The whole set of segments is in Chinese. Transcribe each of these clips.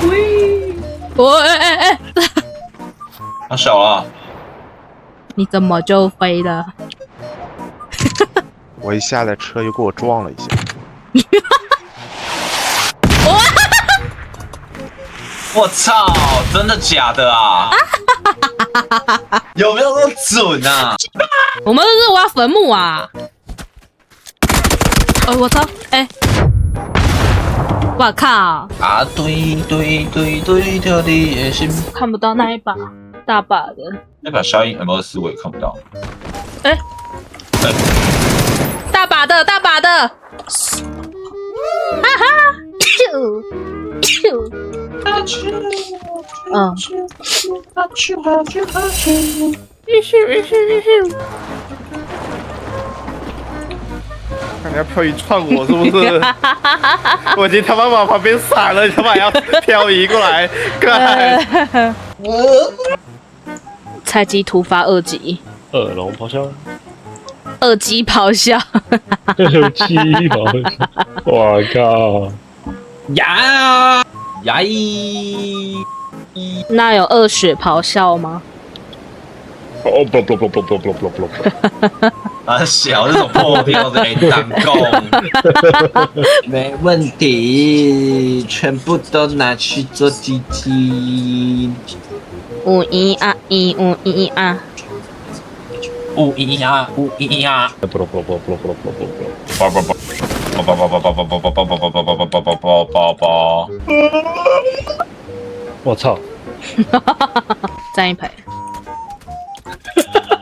喂，他小了，你怎么就飞了？我一下来车又给我撞了一下。我操，真的假的啊？有没有那么准啊？我们是挖坟墓啊！我操！我靠！啊，对跳的野心。看不到那一把大把的。那把消音 M24我也看不到。大把的，哈哈！看你要漂移撞我是不是？我已经他妈往旁边闪了，你他妈要漂移过来，看。菜鸡突发2级恶龙咆哮，2级咆哮。 ，2级咆哮，我靠！呀，那有2血咆哮吗？哦不不不不不不不不！啊小这种破掉的弹弓，没问题，全部都拿去做基金。 511啊，511啊！五一呀，不不不不不不不不不！我操！站一排。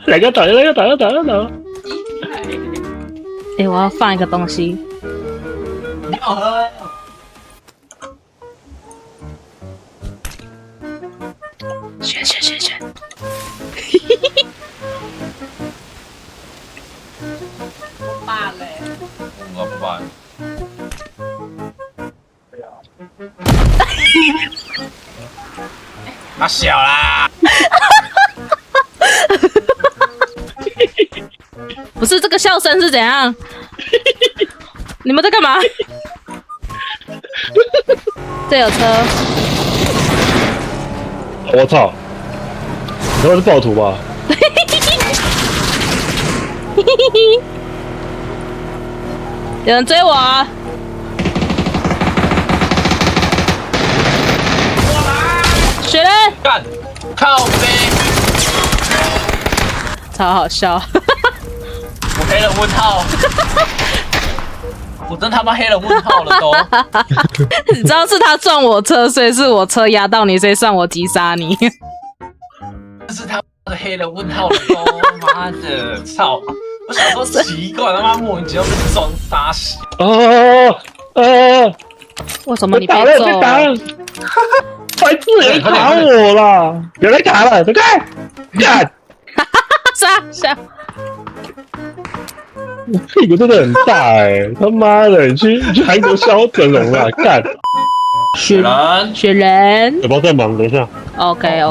两个打！我要放一个东西。选。罢了。我不办。他小啦。不是这个笑声是怎样？你们在干嘛？这有车。我操！你他妈是暴徒吧？有人追我啊！雪人，干，靠背，超好笑。我黑人问号，我真他妈黑人问号了都。你知道是他撞我车，所以是我车压到你，所以算我击杀你。这是他妈的黑人问号了都，妈的，操！我想说奇怪，他妈莫名其妙被撞杀死。为什么你被打了？揍？被打了！白痴人打我了！别来打了，走开！干！傻笑。屁股真的很大他妈的，你去韩国消整容了，干！雪人，嘴巴在忙，等一下。OK。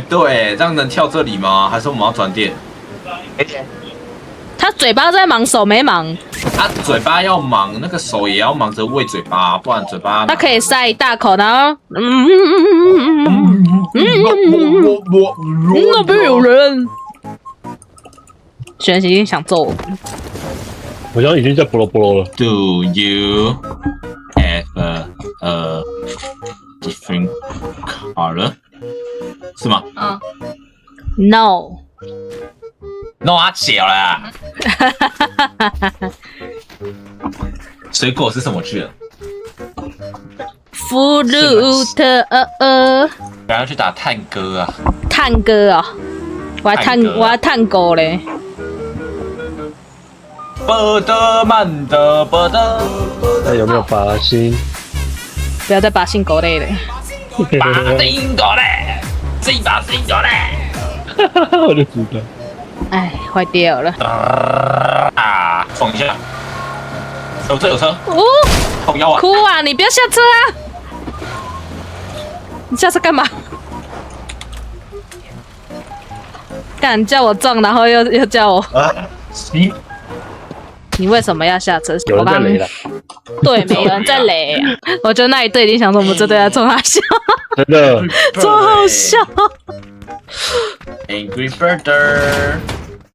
对，这样能跳这里吗？还是我们要转电？他嘴巴在忙，手没忙。他嘴巴要忙，那个手也要忙着喂嘴巴，不然嘴巴。他可以塞一大口，然后那边有人。雪人已经想揍我。我刚刚已经在波罗波罗了。 Do you have a different color？ 是吗No。 ？No， 他小了。水果是什么去了？ Fruit， 赶快去打探哥啊！探哥啊！我还探狗嘞。波德曼的波德，那有没有拔心？不要再把性狗类了。把定狗嘞，这一把是定狗嘞。我就知道。哎，坏掉了。放一下。有车。哦，靠腰啊！哭啊！你不要下车啊！你下车干嘛？干叫我撞，然后又叫我。你你为什么要下车？有人在雷了。对，没有人在雷啊。我觉得那一队一定想说我们这队在冲他笑，真的。超好笑。 Angry Birder。